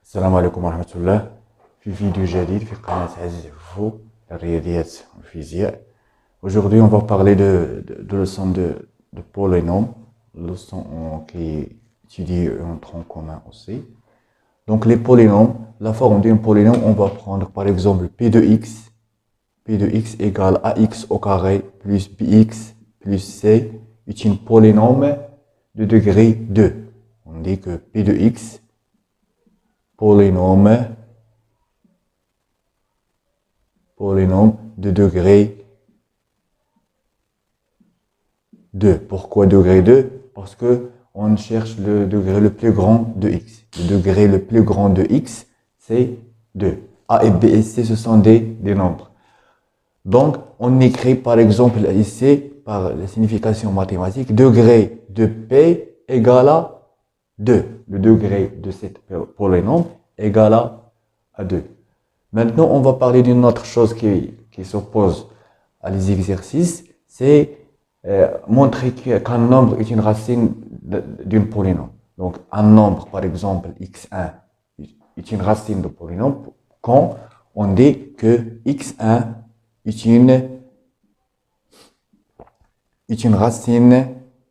السلام عليكم ورحمة الله. في فيديو جديد في قناة عزيز عفو الرياضيات والفيزياء. Aujourd'hui on va parler de leçon de polynômes, leçon qui étudie un tronc commun aussi. Donc les polynômes, la forme d'un polynôme, on va prendre par exemple P de x égale ax au carré plus bx plus c est un polynôme de degré 2. On dit que P de x, polynôme de degré 2. Pourquoi degré 2? Parce que on cherche le degré le plus grand de x. Le degré le plus grand de x, c'est 2. A et B et C, ce sont des nombres. Donc, on écrit par exemple ici, par la signification mathématique, degré de P égale à 2. Le degré de cette polynôme égale à 2. Maintenant, on va parler d'une autre chose qui s'oppose à les exercices, c'est montrer qu'un nombre est une racine d'une polynôme. Donc, un nombre, par exemple, x1 est une racine de polynôme quand on dit que x1 est une racine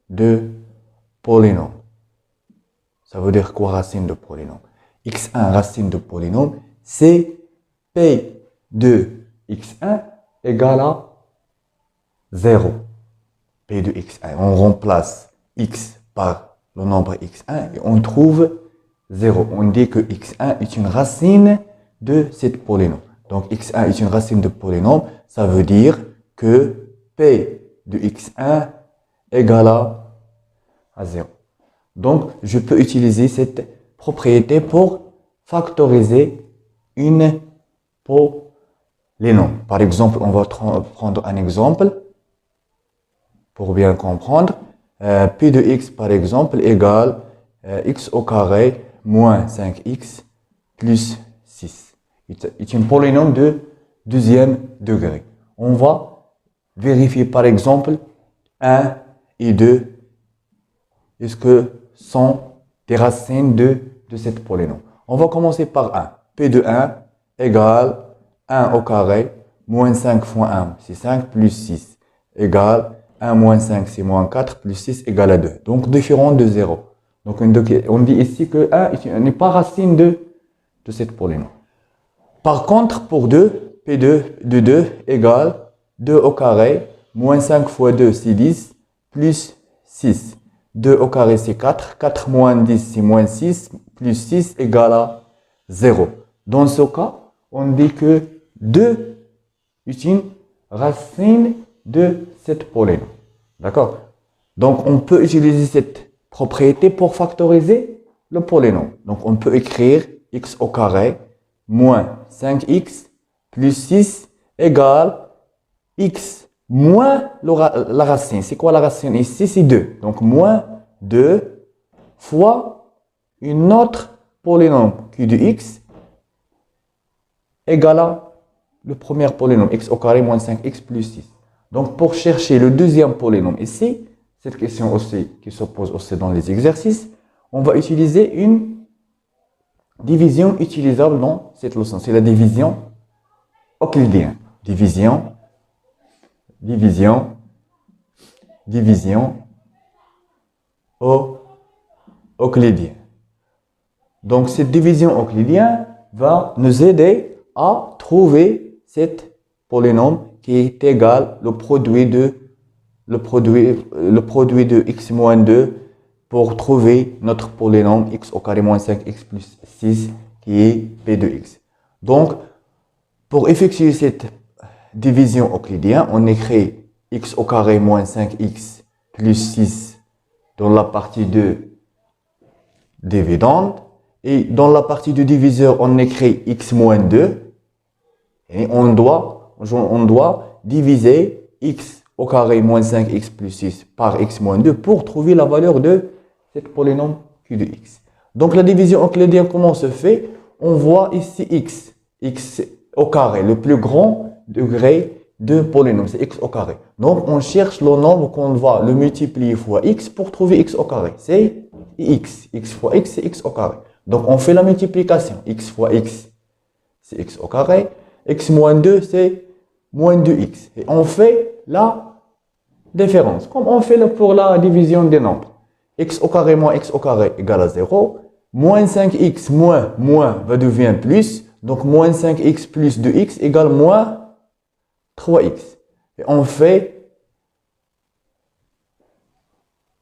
de polynôme. Ça veut dire quoi, racine de polynôme? x1, racine de polynôme, c'est P de x1 égale à 0. P de x1. On remplace x par le nombre x1 et on trouve 0. On dit que x1 est une racine de cette polynôme. Donc x1 est une racine de polynôme, ça veut dire que P de x1 égale à 0. Donc je peux utiliser cette propriété pour factoriser une polynôme. Par exemple, on va prendre un exemple pour bien comprendre. P de x, par exemple, égale x au carré moins 5x plus 6. C'est une polynôme de deuxième degré. On va vérifier, par exemple, 1 et 2. Est-ce que sont des racines de cette polynôme? On va commencer par 1. P de 1 égale 1 au carré moins 5 fois 1, c'est 5 plus 6 égale 1 moins 5, c'est moins 4 plus 6 égale à 2. Donc différent de 0. Donc on dit ici que 1 n'est pas racine de cette polynôme. Par contre, pour 2, P de 2 égale 2 au carré moins 5 fois 2, c'est 10 plus 6. 2 au carré, c'est 4. 4 moins 10, c'est moins 6. Plus 6 égale à 0. Dans ce cas, on dit que 2 est une racine de cette polynôme. D'accord? Donc, on peut utiliser cette propriété pour factoriser le polynôme. Donc, on peut écrire x au carré moins 5x plus 6 égale x moins la racine. C'est quoi la racine ici? C'est 2. Donc, moins 2 fois une autre polynôme qui est de x égale à le premier polynôme, x au carré moins 5x plus 6. Donc, pour chercher le deuxième polynôme ici, cette question aussi qui s'oppose aussi dans les exercices, on va utiliser une division utilisable dans cette leçon. C'est la division euclidienne. Division euclidienne. Donc, cette division euclidienne va nous aider à trouver cette polynôme qui est égal le produit de x moins 2 pour trouver notre polynôme x au carré moins 5x plus 6 qui est P de x. Donc, pour effectuer cette division euclidienne, on écrit x au carré moins 5x plus 6 dans la partie de dividende. Et dans la partie du diviseur, on écrit x moins 2. Et on doit diviser x au carré moins 5x plus 6 par x moins 2 pour trouver la valeur de cette polynôme q de x. Donc la division euclidienne, comment se fait? On voit ici x au carré, le plus grand degré de polynôme, c'est x au carré. Donc on cherche le nombre qu'on va le multiplier fois x pour trouver x au carré. C'est x. X fois x, c'est x au carré. Donc, on fait la multiplication. X fois x, c'est x au carré. X moins 2, c'est moins 2x. Et on fait la différence, comme on fait pour la division des nombres. X au carré moins x au carré égale à 0. Moins 5x moins va devenir plus. Donc, moins 5x plus 2x égale moins 3x. Et on fait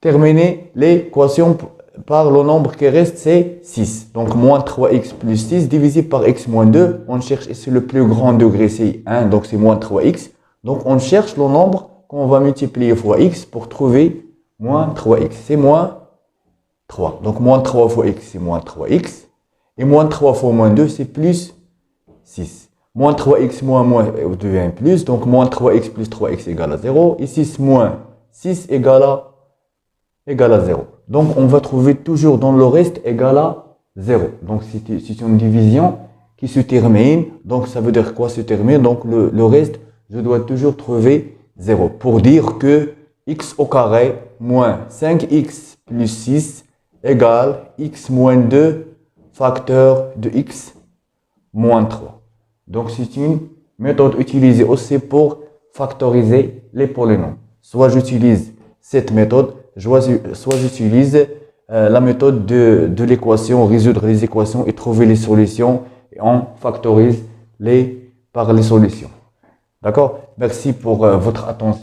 terminer l'équation par le nombre qui reste, c'est 6. Donc, moins 3x plus 6 divisé par x moins 2. On cherche ici le plus grand degré, c'est 1. Donc, c'est moins 3x. Donc, on cherche le nombre qu'on va multiplier fois x pour trouver moins 3x. C'est moins 3. Donc, moins 3 fois x, c'est moins 3x. Et moins 3 fois moins 2, c'est plus 6. Moins 3x moins devient plus. Donc, moins 3x plus 3x égale à 0. Et 6 moins 6 égale à 0. Donc, on va trouver toujours dans le reste égal à 0. Donc, c'est une division qui se termine. Donc, ça veut dire quoi se termine? Donc, le reste, je dois toujours trouver 0. Pour dire que x au carré moins 5x plus 6 égale x moins 2 facteur de x moins 3. Donc, c'est une méthode utilisée aussi pour factoriser les polynômes. Soit j'utilise cette méthode, soit j'utilise la méthode de l'équation, résoudre les équations et trouver les solutions, et on factorise par les solutions. D'accord? Merci pour votre attention.